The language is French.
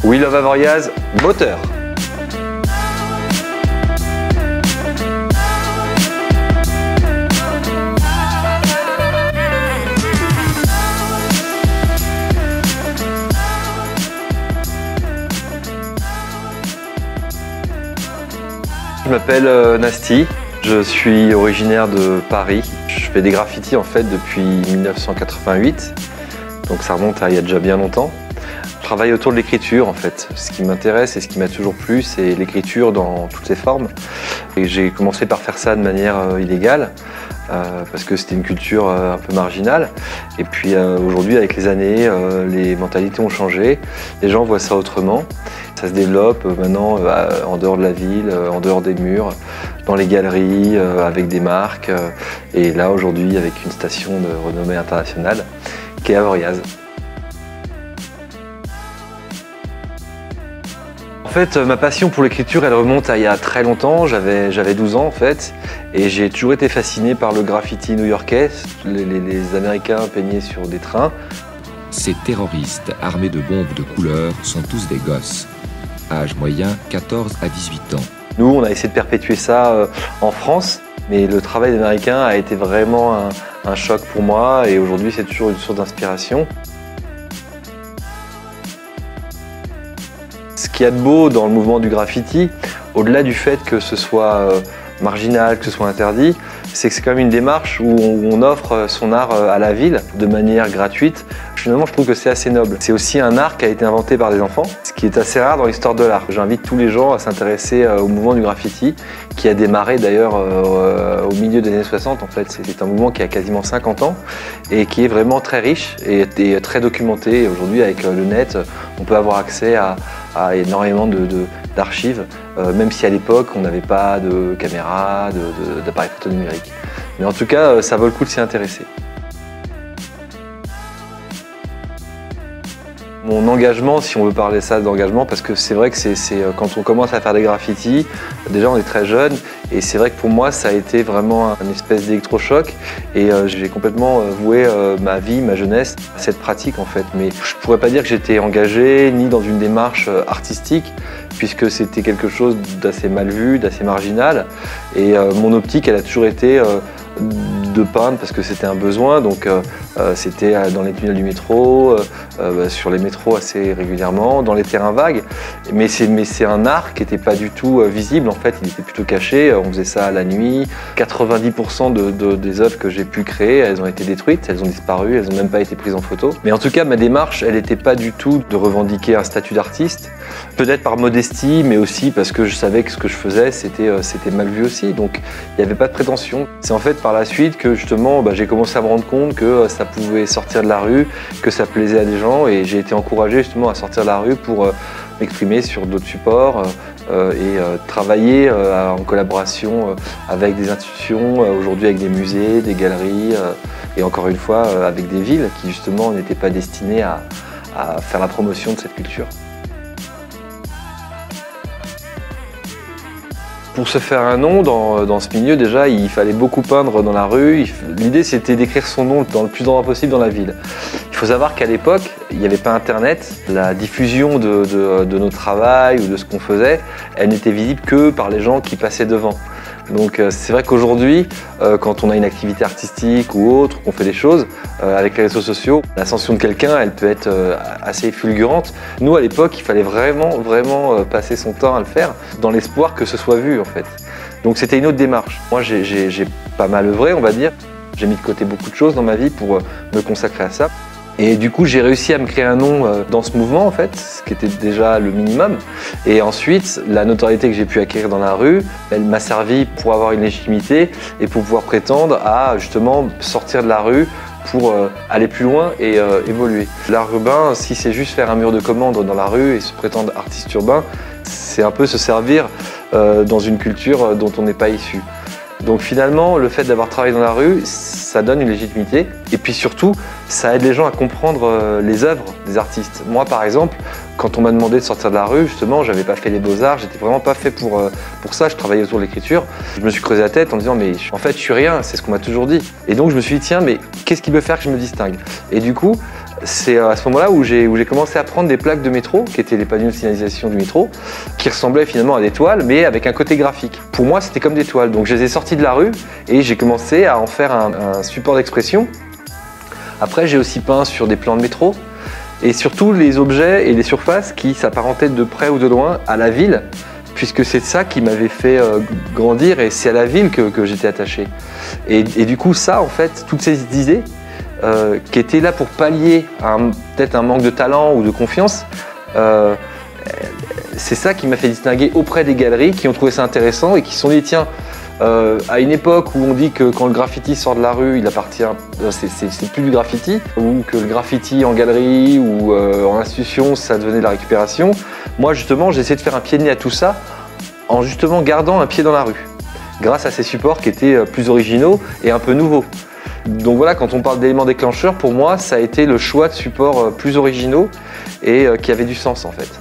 We Love Avoriaz, moteur. Je m'appelle Nasty, je suis originaire de Paris. Je fais des graffitis en fait depuis 1988, donc ça remonte à il y a déjà bien longtemps. Je travaille autour de l'écriture en fait. Ce qui m'intéresse et ce qui m'a toujours plu, c'est l'écriture dans toutes ses formes. Et j'ai commencé par faire ça de manière illégale, parce que c'était une culture un peu marginale. Et puis aujourd'hui, avec les années, les mentalités ont changé. Les gens voient ça autrement. Ça se développe maintenant en dehors de la ville, en dehors des murs, dans les galeries, avec des marques. Et là, aujourd'hui, avec une station de renommée internationale, qui est Avoriaz. En fait, ma passion pour l'écriture, elle remonte à il y a très longtemps. J'avais 12 ans en fait, et j'ai toujours été fasciné par le graffiti new-yorkais. Les Américains peignaient sur des trains. Ces terroristes armés de bombes de couleur sont tous des gosses. Âge moyen 14 à 18 ans. Nous, on a essayé de perpétuer ça en France, mais le travail des Américains a été vraiment un choc pour moi, et aujourd'hui, c'est toujours une source d'inspiration. Ce qu'il y a de beau dans le mouvement du graffiti, au-delà du fait que ce soit marginal, que ce soit interdit, c'est que c'est quand même une démarche où on offre son art à la ville de manière gratuite. Finalement, je trouve que c'est assez noble. C'est aussi un art qui a été inventé par des enfants, ce qui est assez rare dans l'histoire de l'art. J'invite tous les gens à s'intéresser au mouvement du graffiti, qui a démarré d'ailleurs au milieu des années 60. En fait, c'est un mouvement qui a quasiment 50 ans et qui est vraiment très riche et très documenté. Aujourd'hui, avec le net, on peut avoir accès à énormément d'archives, même si à l'époque, on n'avait pas de caméra, d'appareil photo numérique. Mais en tout cas, ça vaut le coup de s'y intéresser. Mon engagement, si on veut parler ça d'engagement, parce que c'est vrai que c'est quand on commence à faire des graffitis, déjà on est très jeune, et c'est vrai que pour moi ça a été vraiment une espèce d'électrochoc, et j'ai complètement voué ma vie, ma jeunesse à cette pratique en fait. Mais je pourrais pas dire que j'étais engagé ni dans une démarche artistique, puisque c'était quelque chose d'assez mal vu, d'assez marginal, et mon optique elle a toujours été de peindre parce que c'était un besoin, donc c'était dans les tunnels du métro, sur les métros assez régulièrement, dans les terrains vagues, mais c'est un art qui n'était pas du tout visible en fait, il était plutôt caché, on faisait ça à la nuit. 90% des œuvres que j'ai pu créer, elles ont été détruites, elles ont disparu, elles n'ont même pas été prises en photo. Mais en tout cas, ma démarche, elle n'était pas du tout de revendiquer un statut d'artiste, peut-être par modestie, mais aussi parce que je savais que ce que je faisais, c'était mal vu aussi, donc il n'y avait pas de prétention. C'est en fait par la suite que justement j'ai commencé à me rendre compte que ça pouvait sortir de la rue, que ça plaisait à des gens, et j'ai été encouragé justement à sortir de la rue pour m'exprimer sur d'autres supports et travailler en collaboration avec des institutions, aujourd'hui avec des musées, des galeries et encore une fois avec des villes qui justement n'étaient pas destinées à faire la promotion de cette culture. Pour se faire un nom dans ce milieu, déjà, il fallait beaucoup peindre dans la rue. L'idée, c'était d'écrire son nom dans le plus d'endroits possible dans la ville. Il faut savoir qu'à l'époque, il n'y avait pas Internet. La diffusion de nos travails ou de ce qu'on faisait, elle n'était visible que par les gens qui passaient devant. Donc c'est vrai qu'aujourd'hui, quand on a une activité artistique ou autre, qu'on fait des choses, avec les réseaux sociaux, l'ascension de quelqu'un, elle peut être assez fulgurante. Nous, à l'époque, il fallait vraiment passer son temps à le faire, dans l'espoir que ce soit vu, en fait. Donc c'était une autre démarche. Moi, j'ai pas mal œuvré, on va dire. J'ai mis de côté beaucoup de choses dans ma vie pour me consacrer à ça. Et du coup, j'ai réussi à me créer un nom dans ce mouvement, en fait, ce qui était déjà le minimum. Et ensuite, la notoriété que j'ai pu acquérir dans la rue, elle m'a servi pour avoir une légitimité et pour pouvoir prétendre à, justement, sortir de la rue pour aller plus loin et évoluer. L'art urbain, si c'est juste faire un mur de commande dans la rue et se prétendre artiste urbain, c'est un peu se servir dans une culture dont on n'est pas issu. Donc finalement, le fait d'avoir travaillé dans la rue, ça donne une légitimité. Et puis surtout, ça aide les gens à comprendre les œuvres des artistes. Moi, par exemple, quand on m'a demandé de sortir de la rue, justement, j'avais pas fait les beaux-arts, j'étais vraiment pas fait pour ça, je travaillais autour de l'écriture. Je me suis creusé la tête en disant, mais en fait, je suis rien, c'est ce qu'on m'a toujours dit. Et donc, je me suis dit, tiens, mais qu'est-ce qui peut faire que je me distingue? Et du coup, c'est à ce moment-là où j'ai commencé à prendre des plaques de métro, qui étaient les panneaux de signalisation du métro, qui ressemblaient finalement à des toiles, mais avec un côté graphique. Pour moi, c'était comme des toiles. Donc je les ai sortis de la rue et j'ai commencé à en faire un support d'expression. Après, j'ai aussi peint sur des plans de métro et surtout les objets et les surfaces qui s'apparentaient de près ou de loin à la ville, puisque c'est ça qui m'avait fait grandir et c'est à la ville que j'étais attaché. Et du coup, ça, en fait, toutes ces idées qui étaient là pour pallier peut-être un manque de talent ou de confiance, c'est ça qui m'a fait distinguer auprès des galeries qui ont trouvé ça intéressant et qui se sont dit tiens, à une époque où on dit que quand le graffiti sort de la rue, il appartient, c'est plus du graffiti, ou que le graffiti en galerie ou en institution, ça devenait de la récupération. Moi justement, j'ai essayé de faire un pied de nez à tout ça en justement gardant un pied dans la rue, grâce à ces supports qui étaient plus originaux et un peu nouveaux. Donc voilà, quand on parle d'éléments déclencheurs, pour moi, ça a été le choix de supports plus originaux et qui avaient du sens en fait.